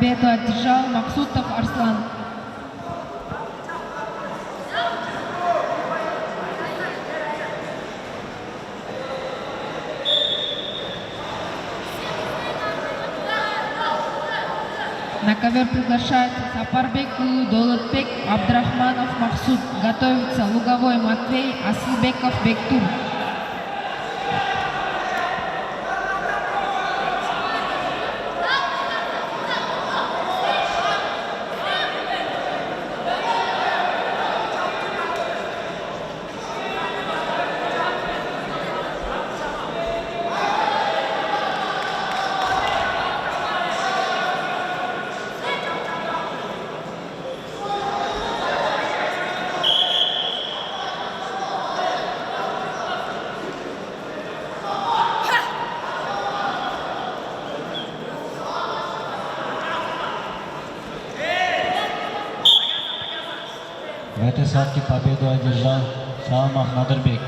Победу одержал Максутов Арслан. На ковер приглашается Сапарбек Долотбек Абдрахманов Махсуд. Готовится Луговой Матвей Асылбеков Бектур. В этой схватке победу одержал Салмах Надырбек.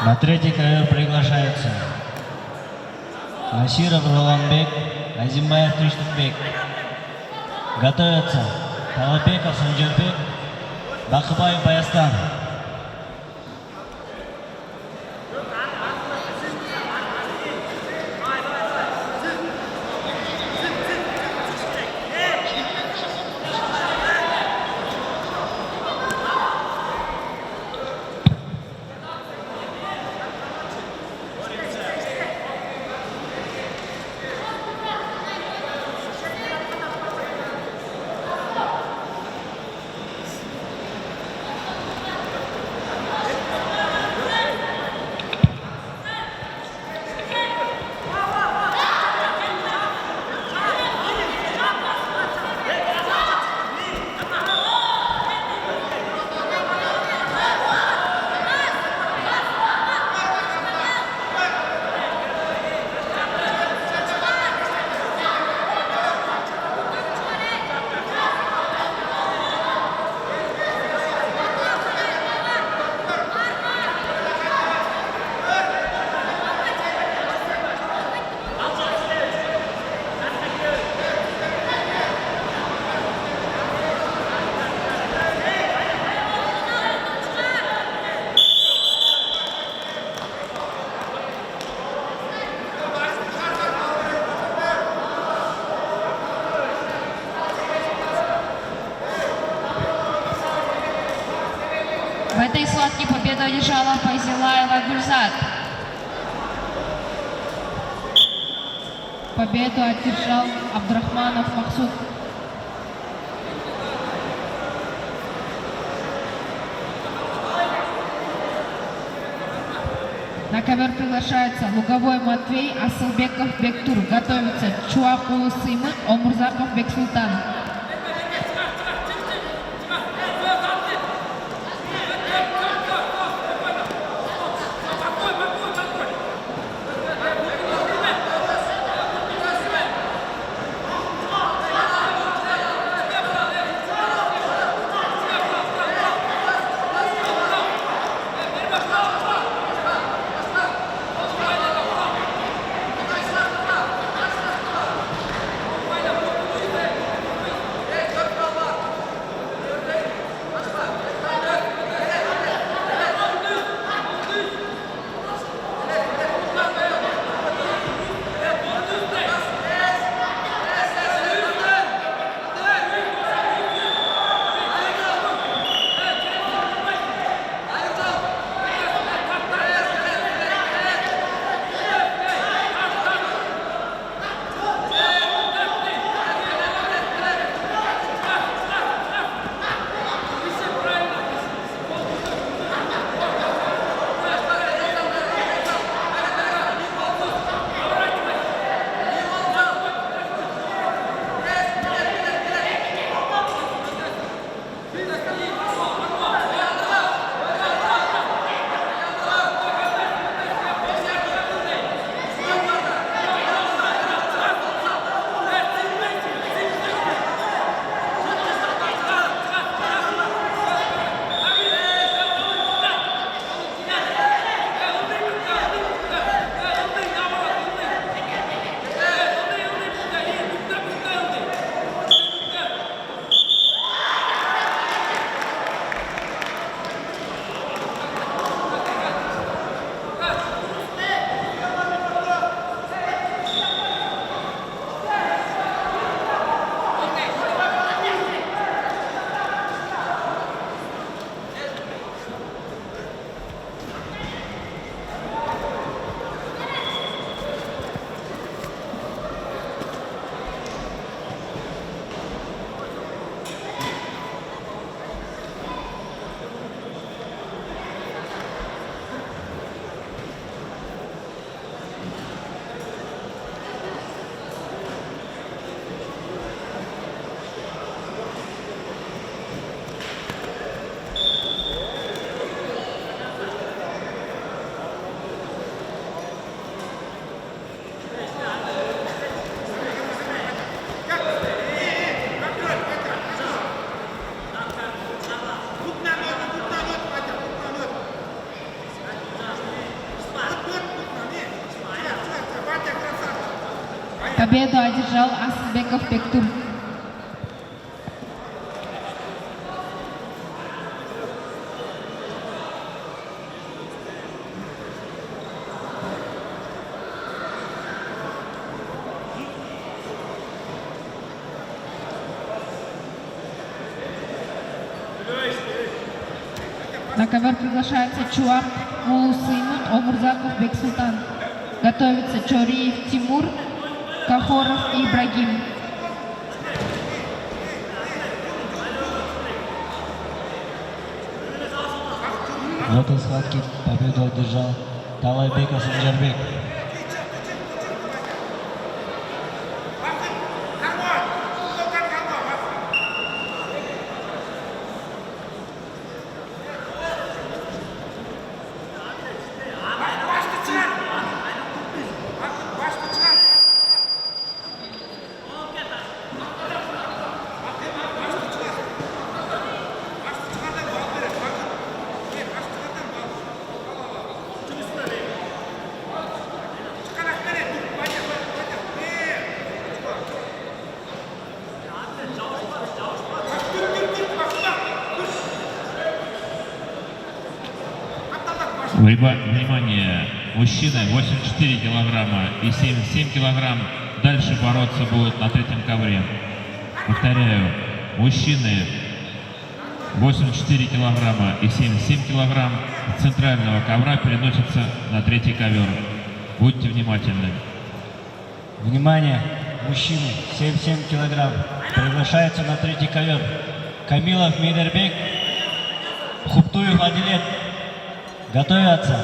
На третий ковер приглашаются Насиров Роланбек, Азимаев Триштукбек. Готовятся Талабеков Санжарбек, Бакыбаев Баястан. В этой схватке победу одержала Файзилаева Гульзат. Победу одержал Абдрахманов Махсуд. На ковер приглашается Луговой Матвей Асылбеков Бектур. Готовится Чуакулы Сымы Омурзаков Бексултан. Победу одержал Асылбеков Бектур. На ковер приглашается Чуап Улусыймын Омурзаков Бексултан. Готовится Чориев Тимур, Кахоров Ибрагим. В этой схватке победу одержал Талайбеков Санжарбек. Внимание, мужчины 84 килограмма и 77 килограмм дальше бороться будут на третьем ковре. Повторяю, мужчины 84 килограмма и 77 килограмм с центрального ковра переносятся на третий ковер. Будьте внимательны. Внимание, мужчины 77 килограмм приглашаются на третий ковер. Камилов Мейдербек, Хуптуев Адилет. Готовятся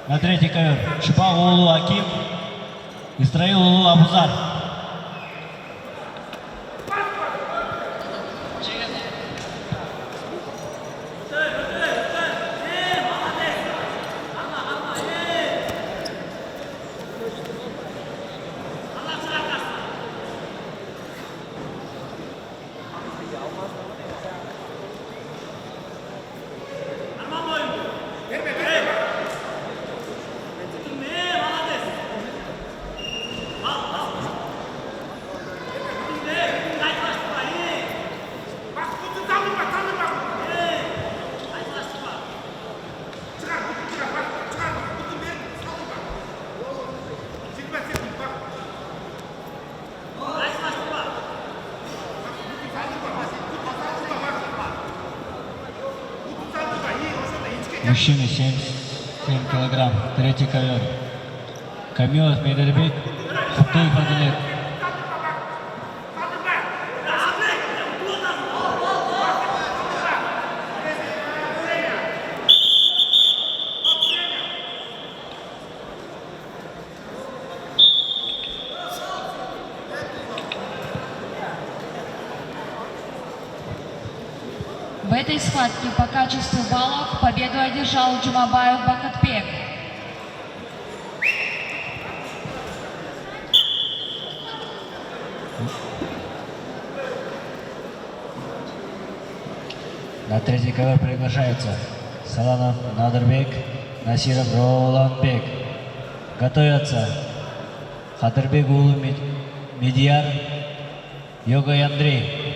на третий ковер. Шипагулу Аким, Исраилулу Абузар. Мужчины 77 килограмм, третий ковер. Камилов Мейдербек, Хуптуев Адилет. В этой схватке по качеству баллов победу одержал Джумабаев Бакытбек. На третий ковер приглашаются Саланов Надырбек, Насиров Роланбек. Готовятся Хадырбек Улу Медияр, Йогай Андрей.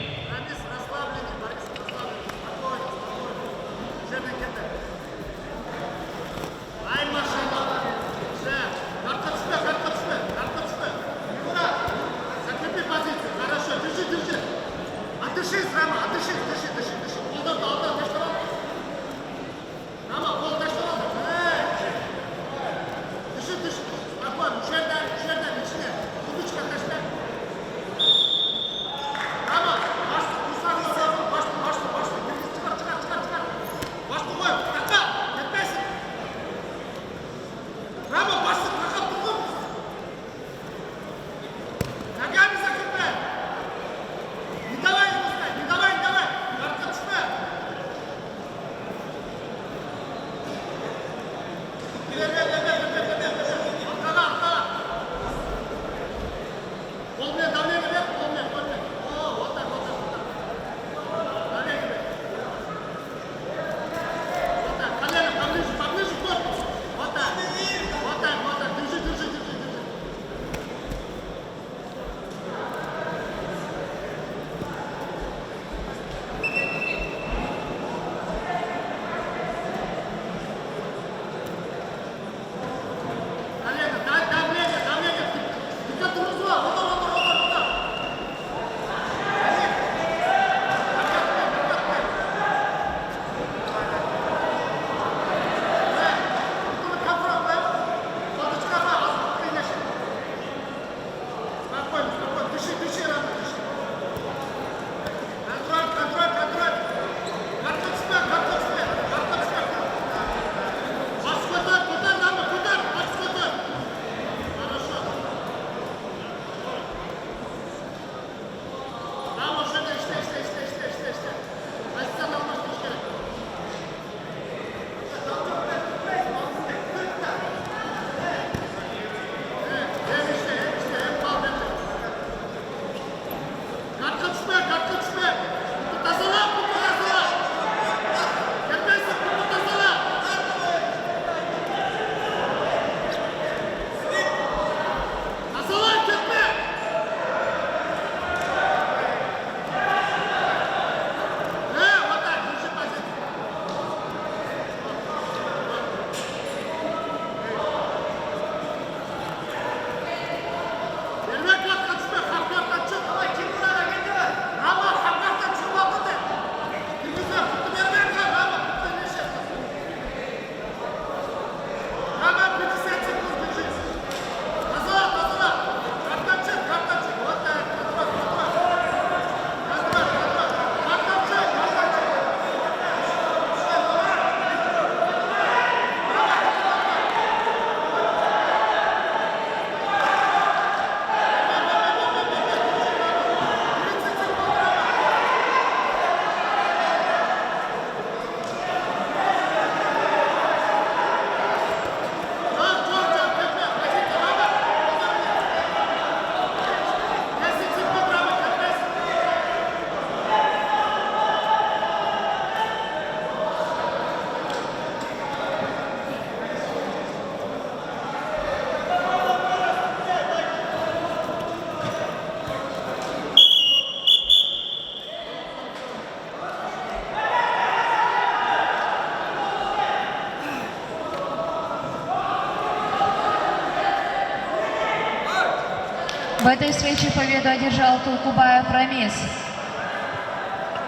В этой встрече победу одержал Тулкубаев Рамис.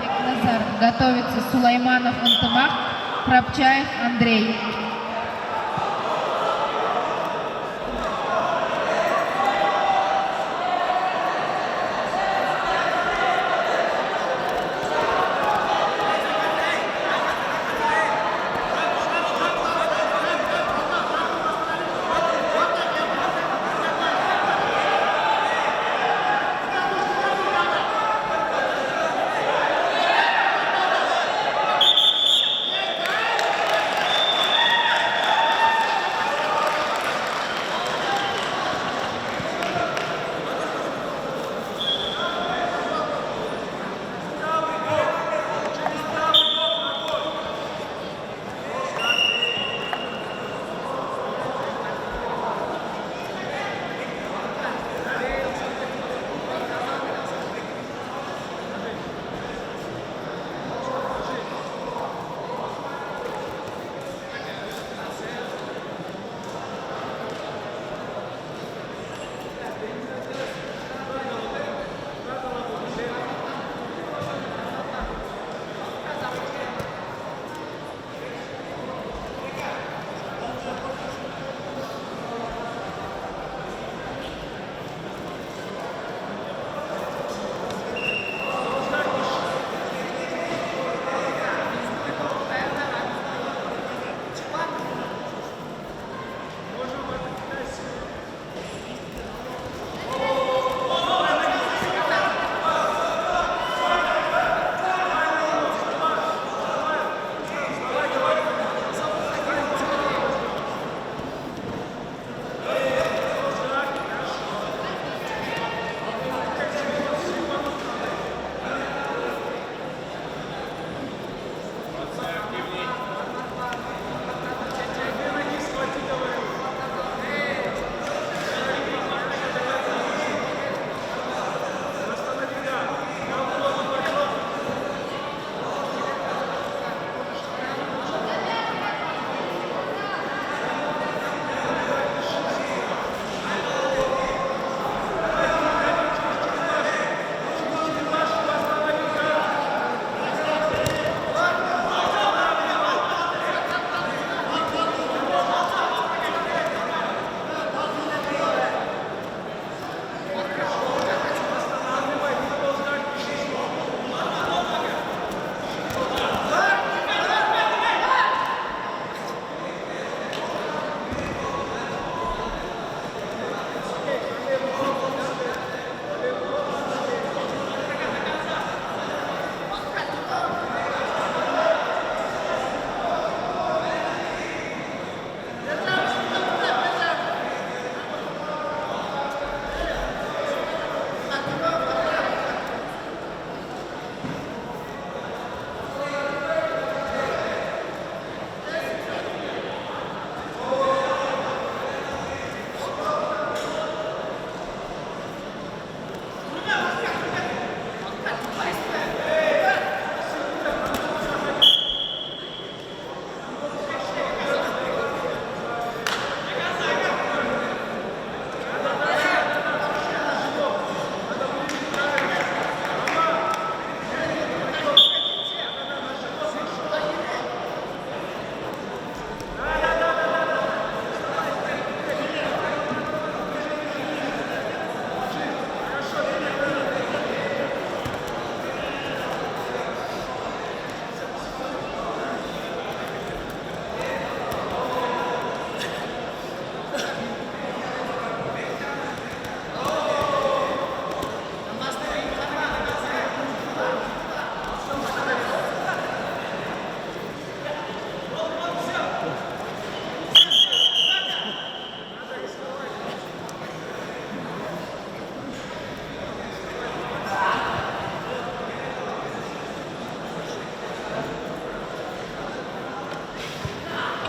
Бекназар. Готовится Сулайманов Антымак, Крапчаев Андрей.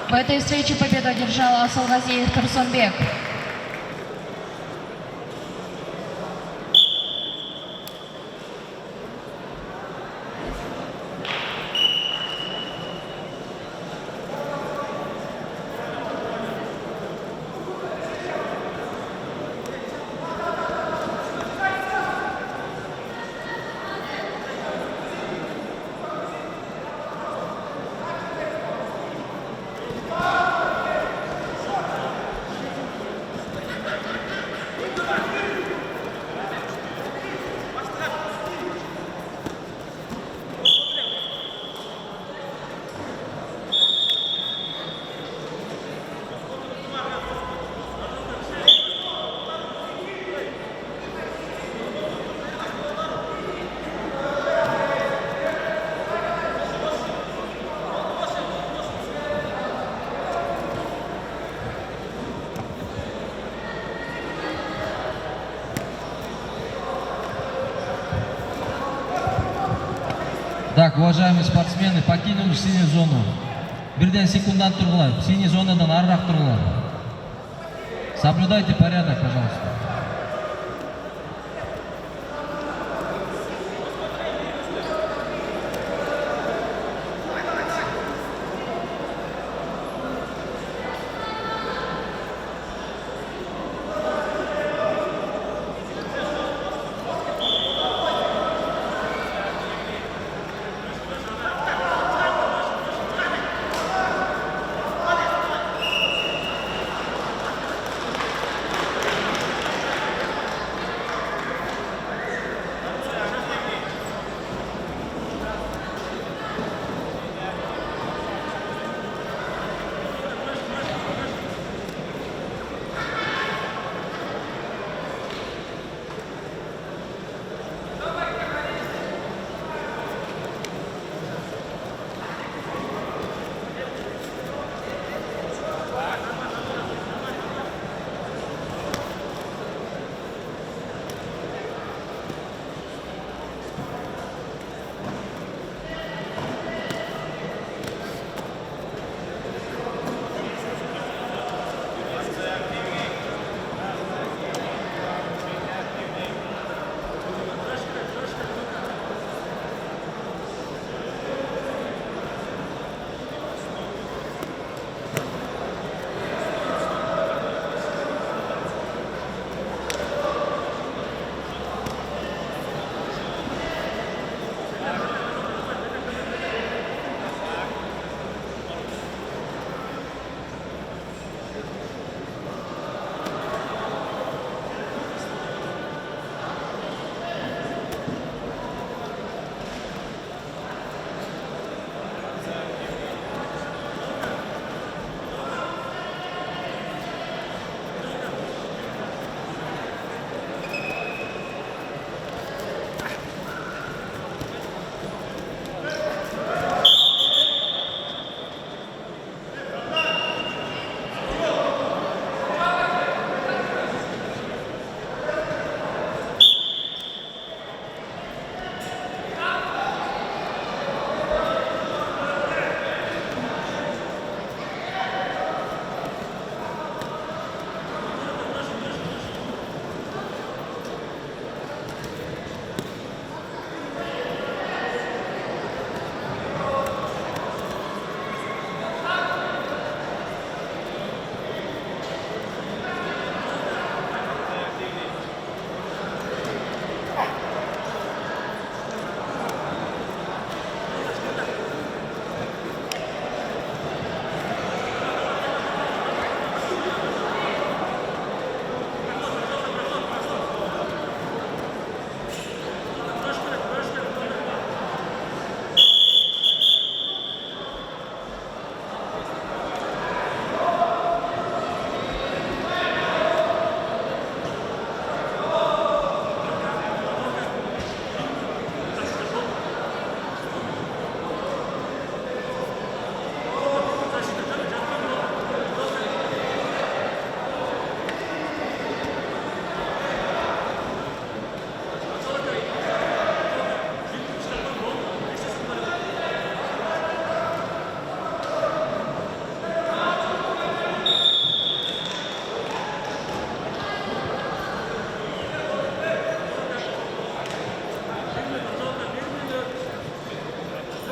В этой встрече победу одержал Асылгазиев Турсунбек. Так, уважаемые спортсмены, покинули синюю зону. Бірден секундант тұрғылар, синий зонадан арырақ тұрғылар. Соблюдайте порядок, пожалуйста.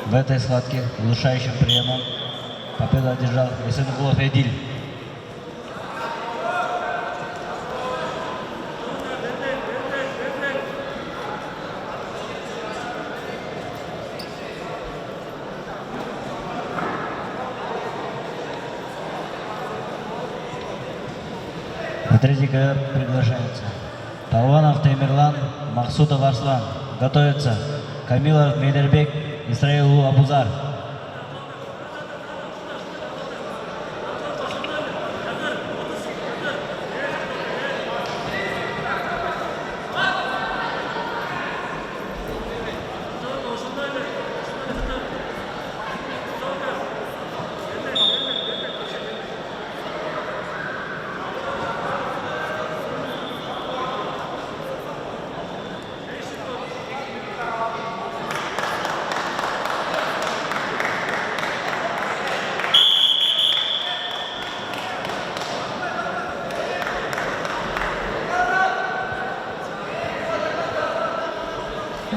В этой схватке удушающим приемом победу одержал Есенгулов Эдиль. На третий ковер приглашается Палванов Темирлан, Махсудов Арслан. Готовится Камилов Мейдербек, Исраилу Абузар.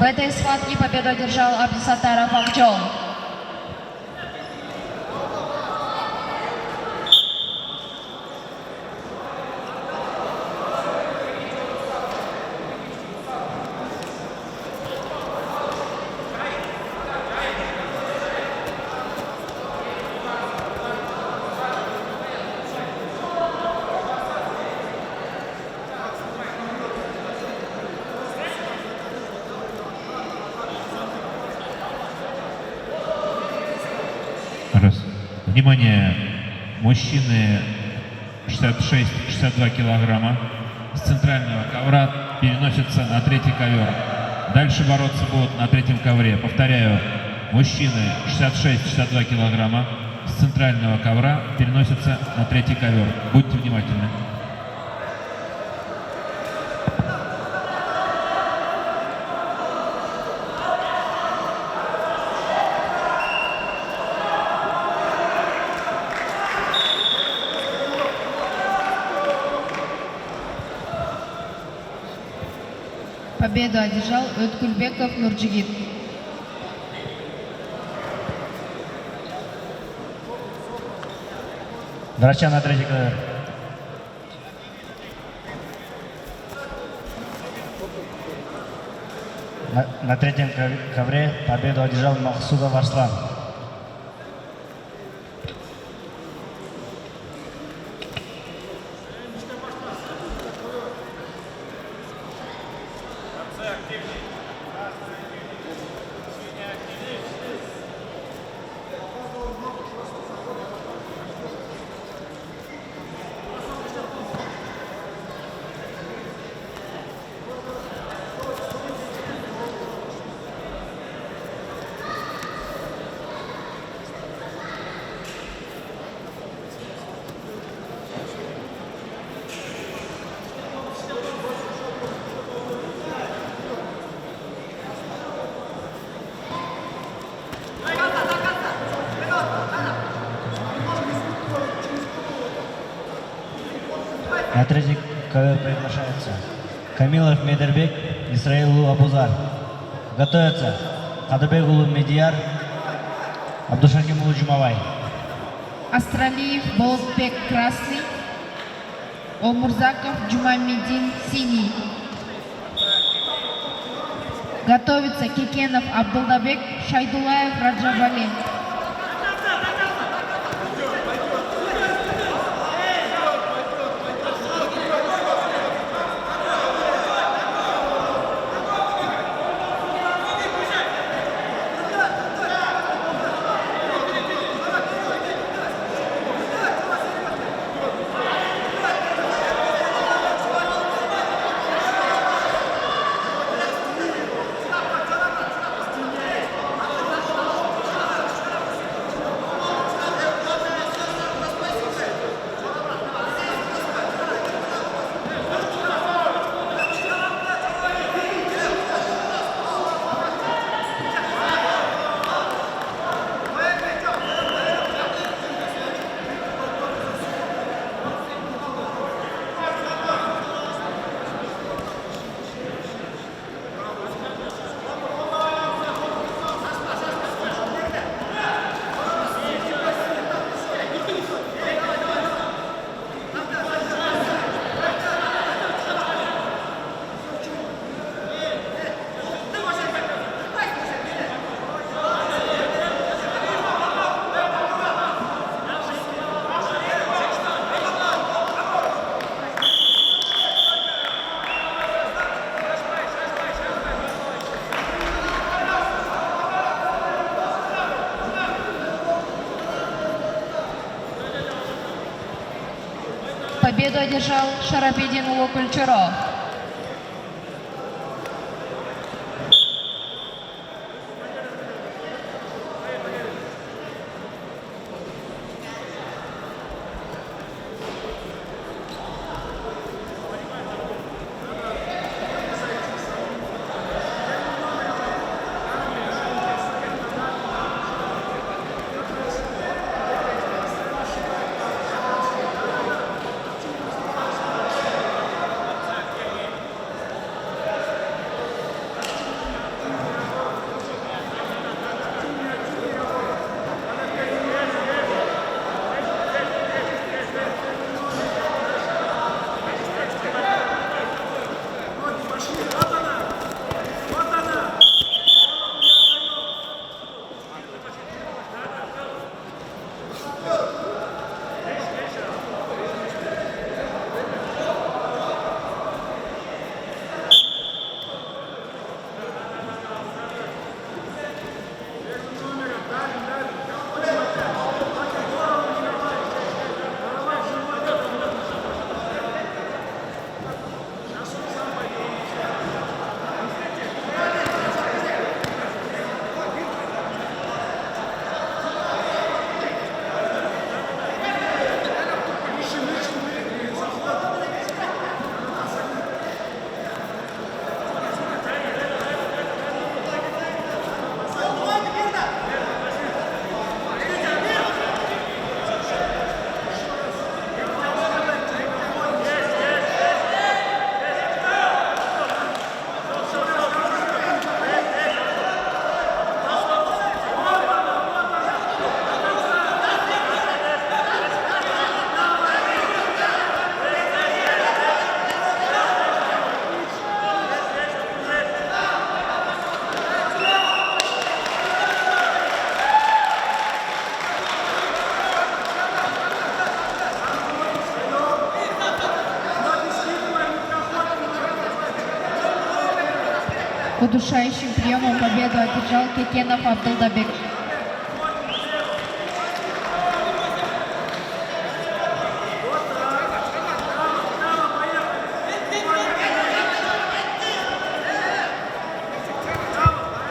В этой схватке победу одержал Абдисаттаров Акчол. Раз. Внимание, мужчины 66-62 килограмма с центрального ковра переносятся на третий ковер. Дальше бороться будут на третьем ковре. Повторяю, мужчины 66-62 килограмма с центрального ковра переносятся на третий ковер. Будьте внимательны. Победу одержал Өткүлбеков Нурджигит. Врача на третий ковер. На третьем ковре победу одержал Махсудов Арслан. На третий ковер приглашается Камилов Медербек, Исраилу Абузар. Готовятся Кадырбекулу Медияр, Абдушакимулу Джумабай. Астралиев Болотбек Красный, Омурзаков Джумамедин Синий. Готовится Кекенов Абдулдабек, Шайдулаев Раджабали. Победу одержал Шарапидин Улукульчуров. Удушающим приемом победу одержал Кекенов Абдулдабек.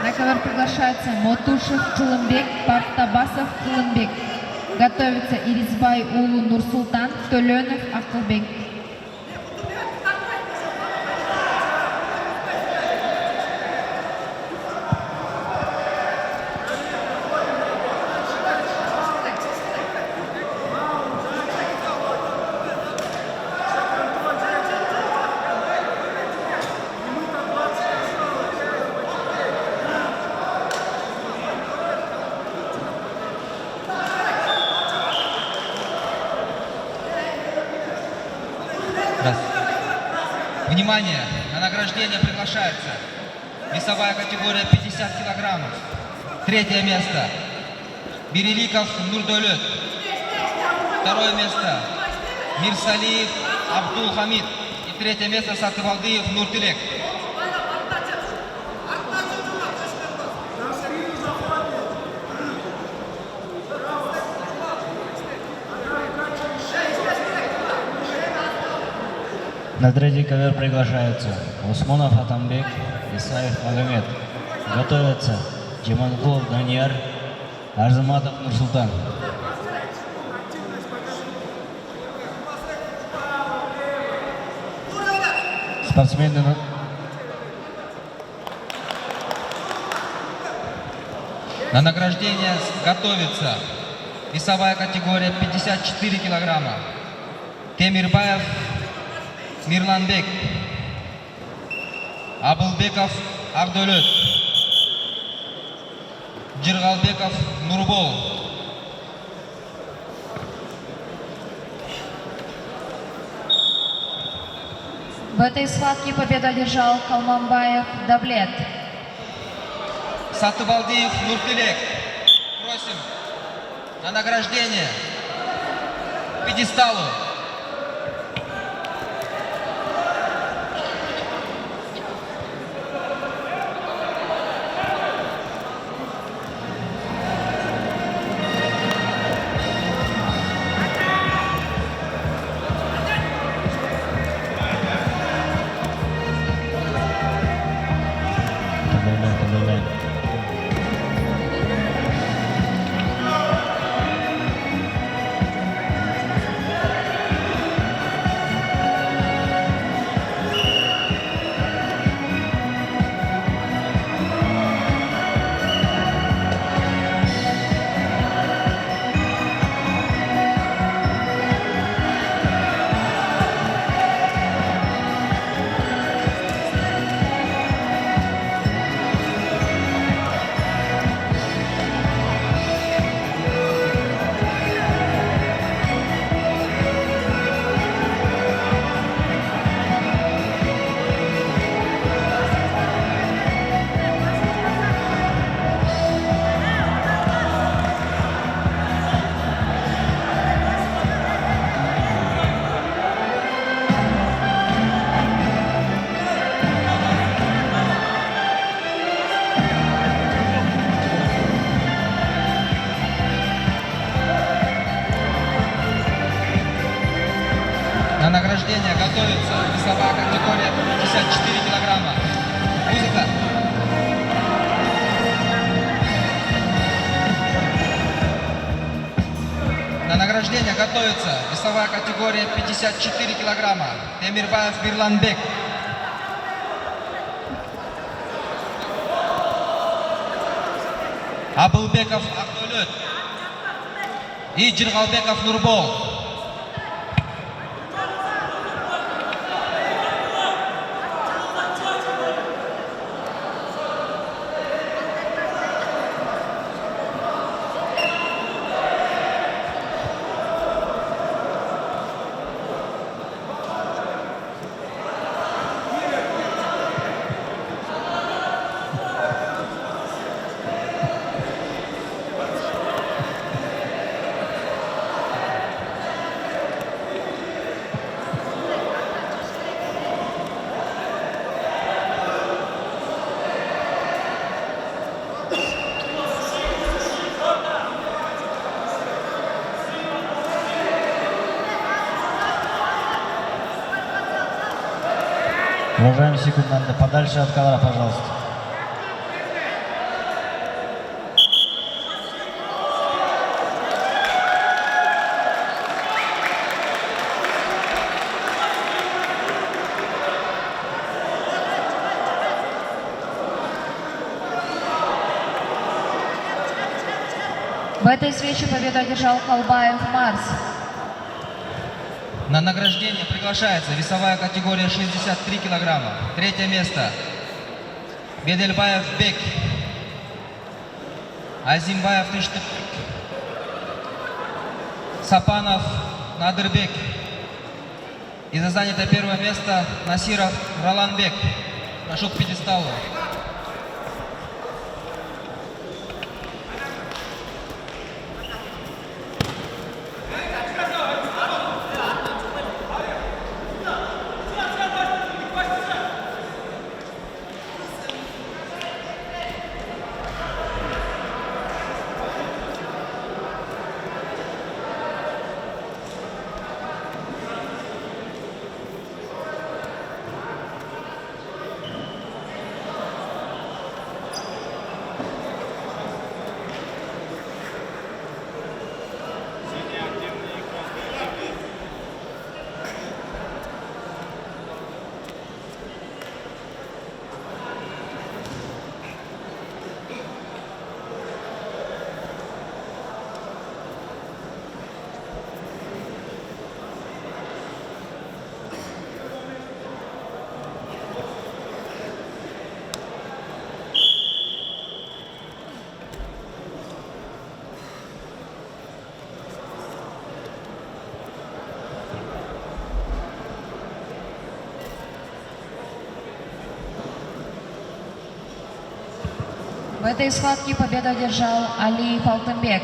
На ковер приглашается Мотушев Кылымбек, Партабасов Кылымбек. Готовится Ирисбай Улу Нурсултан, Толенов Акылбек. Внимание! На награждение приглашается весовая категория 50 килограммов. Третье место Береликов Нурдолет. Второе место Мирсалиев Абдулхамид. И третье место Сатыбалдыев Нуртилек. На третий ковер приглашаются Усманов Атамбек, Исаев Магомед. Готовятся Джимангулов Данияр, Арзаматов Нурсултан. Спортсмены На награждение готовится весовая категория 54 килограмма. Темирбаев Мирланбек, Абылбеков Ардөлөт, Жиргалбеков Нурбол. В этой схватке победу одержал Калманбаев Давлет. Сатыбалдыев Нуртилек. Просим на награждение к пьедесталу. На награждение готовится весовая категория 54 килограмма. Музыка. На награждение готовится весовая категория 54 килограмма. Темирбаев Бирланбек. Абылбеков Ардөлөт и Жиргалбеков Нурбол. Уважаемые секунданты, подальше от ковра, пожалуйста. В этой встрече победу одержал Халбаев Марс. На награждение приглашается весовая категория 63 килограмма. Третье место. Бедельбаев Бек. Азимбаев Тыштык. Сапанов Надырбек. И за занятое первое место Насиров Роланбек. Прошу к пьедесталу. В этой схватке победу одержал Алиев Алтынбек.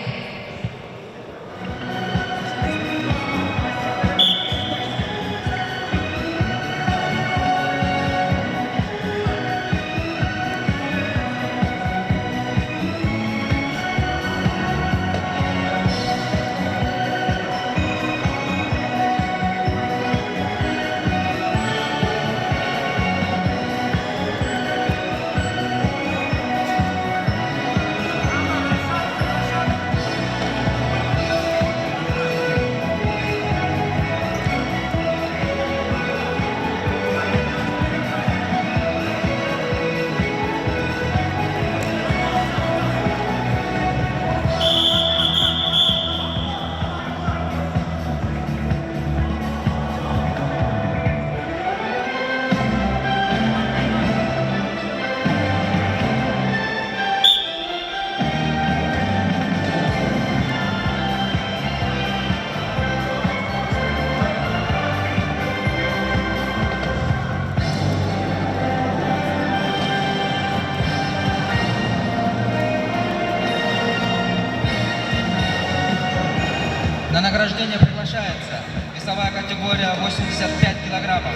На награждение приглашается весовая категория 85 килограммов.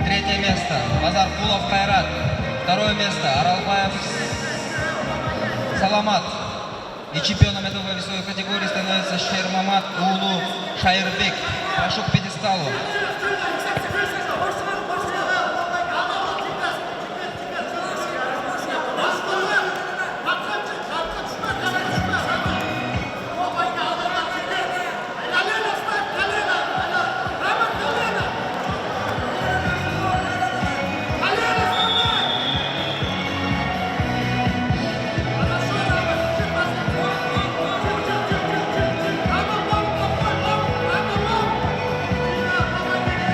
Третье место Базаркулов Кайрат. Второе место Аралбаев Саламат. И чемпионом этой весовой категории становится Шермамат Улу Шайрбек. Прошу к пьедесталу.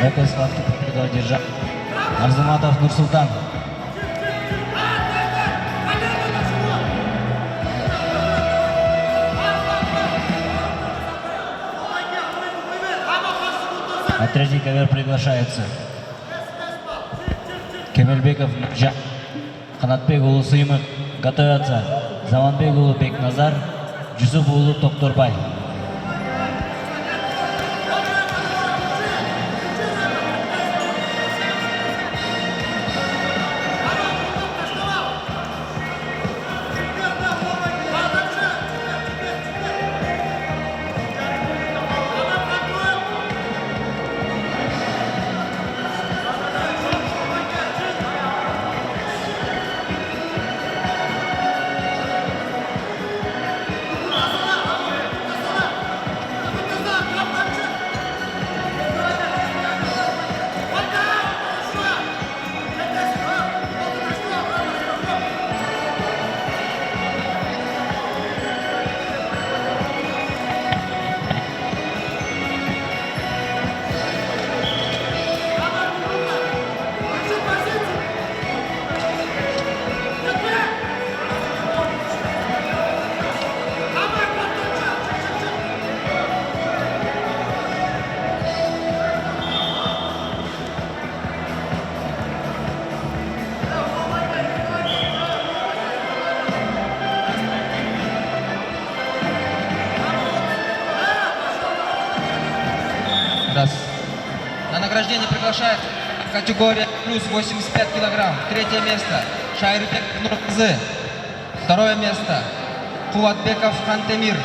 В этой схватке победу одержал Арзаматов Нурсултан. На третий ковер приглашается Кемельбеков Нурджан, Ханатбек Улу Сыймык. Готовятся Заманбек Улу Бекназар, Жусуп Улу Токторбай. Раз. На награждение приглашается категория плюс 85 килограмм. Третье место Шайрбек Нуркызы. Второе место Куватбеков Хантемир.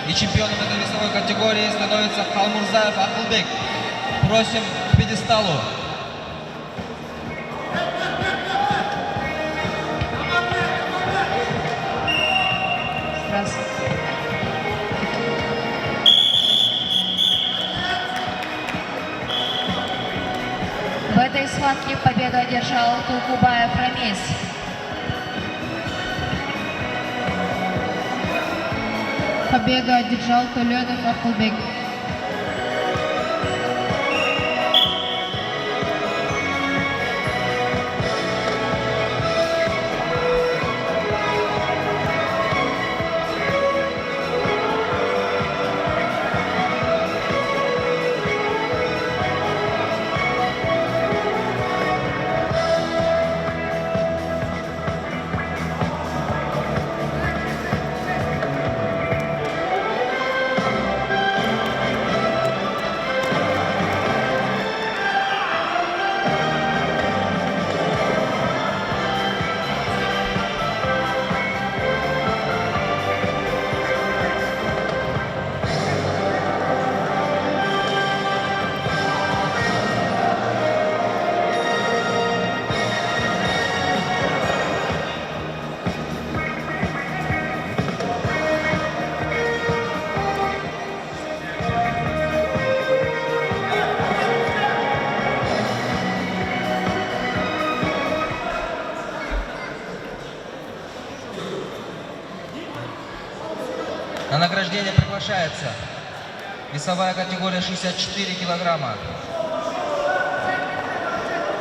И чемпионом этой весовой категории становится Халмурзаев Акылбек. Просим к пьедесталу. Здравствуйте. В этой схватке победу одержал Тулкубаев Рамис. Победу одержал Толенов Акылбек. На награждение приглашается весовая категория 64 килограмма.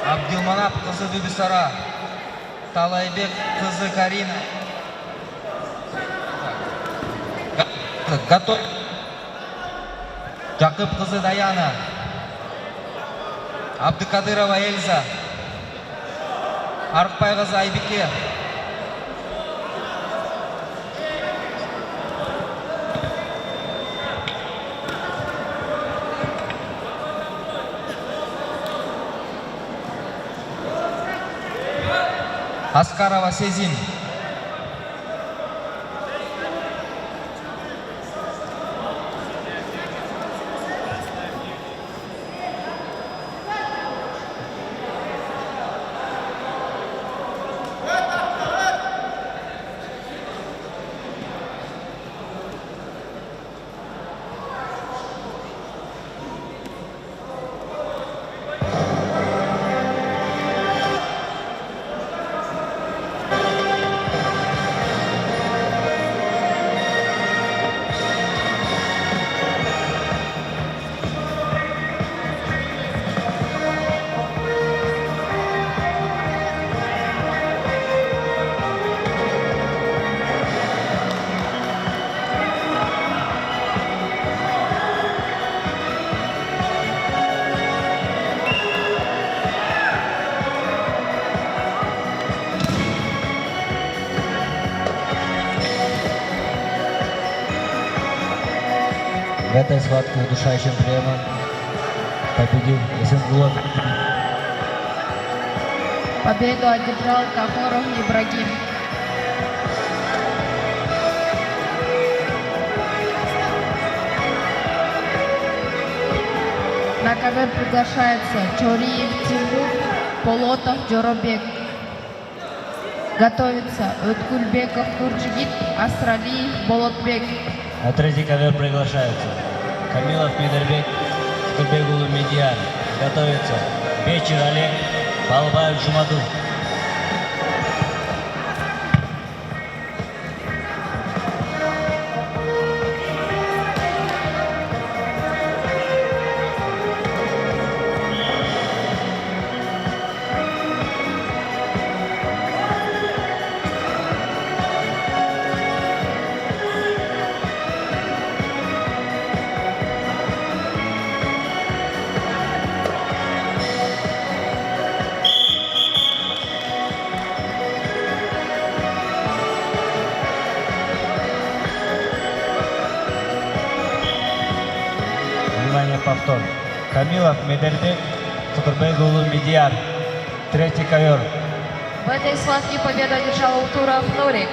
Абдилманап Кызы Бибисара, Талайбек Кызы Карина. Готов. Жакып Кызы Даяна. Абдыкадырова Эльза. Арыкбай Кызы Айбике. Аскарова Сезин. В этой схватке удушающим приемом победил Эсенгулов. Победу одержал Кахоров Ибрагим. На ковер приглашается Чориев Тимур, Полотов Джоробек. Готовится Өткүлбеков Турчигит, Астралиев Болотбек. На третий ковер приглашаются Камилов Медербек, Скырбекулы Медиан. Готовится Бечер Олег, Балбаев Жумаду. Внимание, повтор. Камилов Медербек Кудырбекулы Медиар. Третий ковер. В этой схватке победу одержал Утуров Нурик.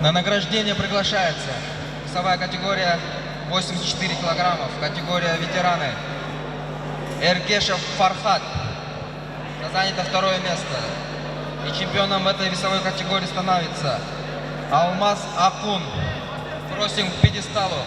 На награждение приглашается весовая категория 84 килограммов, категория ветераны. Эркешев Фархат занято второе место. И чемпионом этой весовой категории становится Алмаз Акун. Просим к пьедесталу.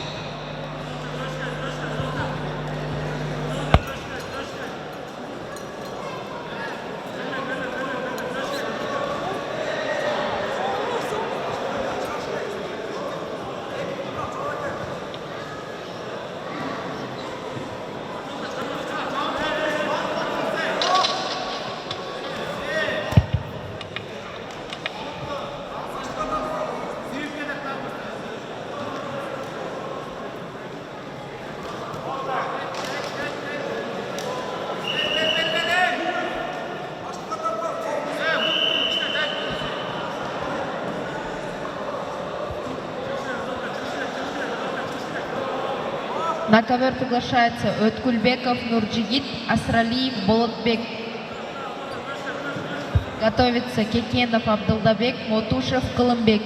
На ковер приглашается Өткульбеков Нурджигит, Асралиев Болотбек. Готовится Кекенов Абдулдабек, Мотушев Колымбек.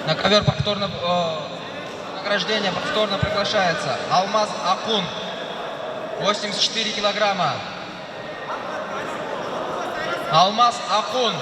На ковер награждение повторно приглашается Алмаз Акун, 84 килограмма. Алмаз Акун.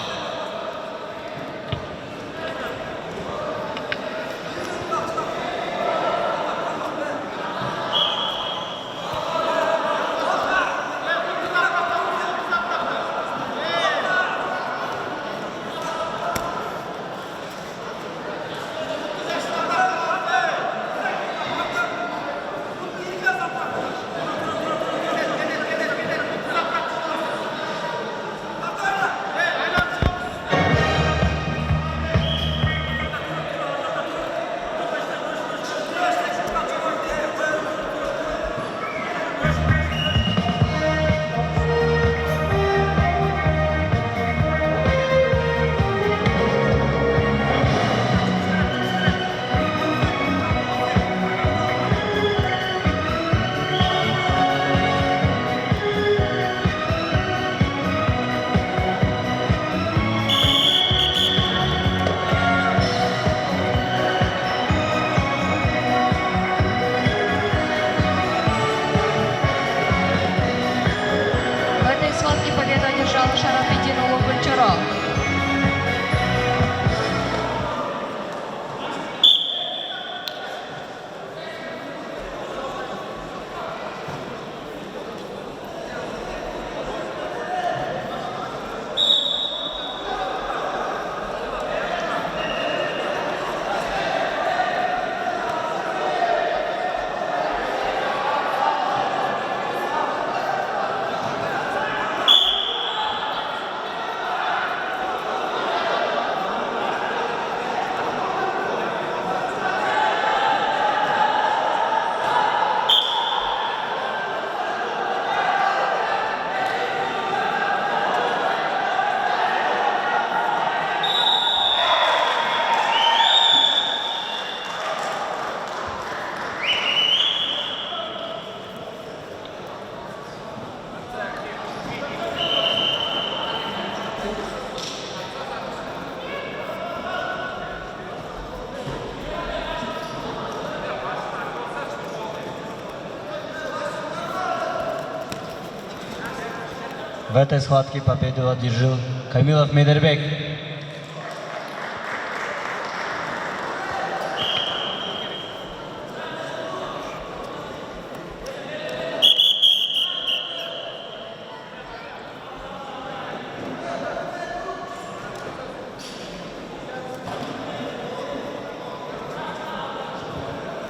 В этой схватке победу одержал Камилов Медербек.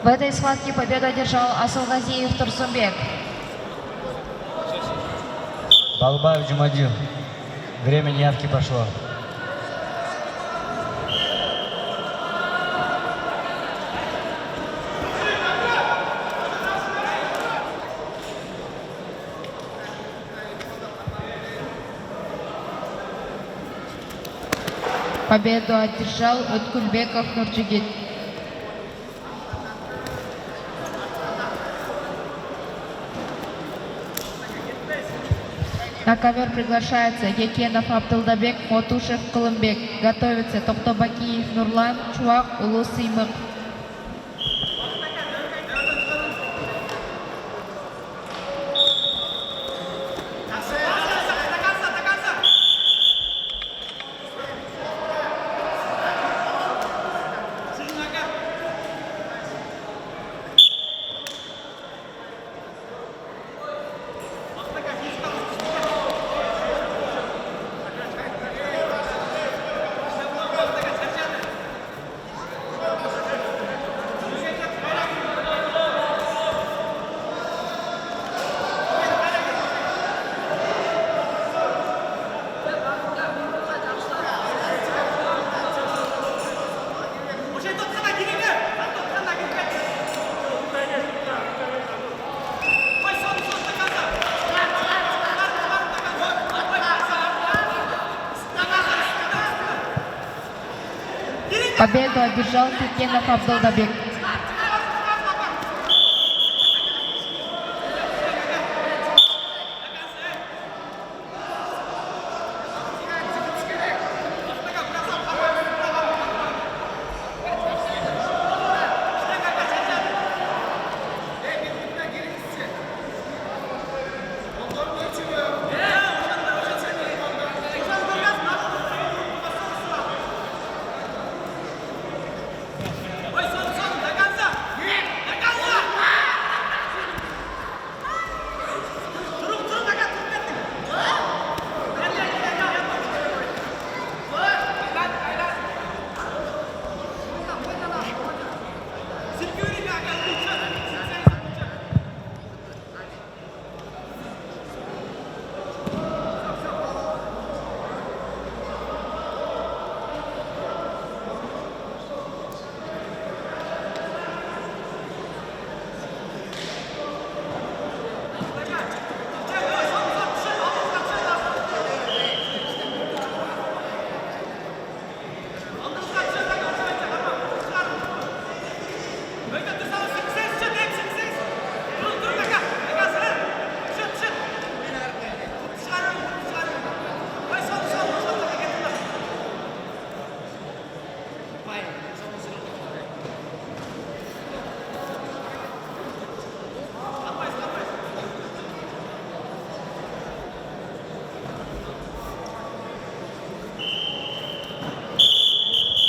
В этой схватке победу одержал Асылгазиев Турсунбек. Балбаев Джумадил. Время неявки пошло. Победу одержал Өткүлбеков Нуржигит. На ковер приглашается Якенов Абдулдабек, Мотушев Кылымбек. Готовится Токтобакиев Нурлан, Чуак Улу Сыймык. Победу одержал Якенов Абдулдабек.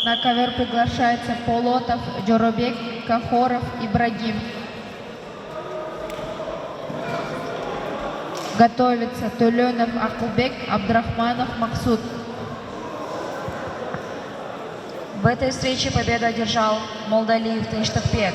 На ковер приглашается Полотов, Джоробек, Кахоров, Ибрагим. Готовится Туленов Акылбек, Абдрахманов Максут. В этой встрече победу одержал Молдалиев Тынштыкбек.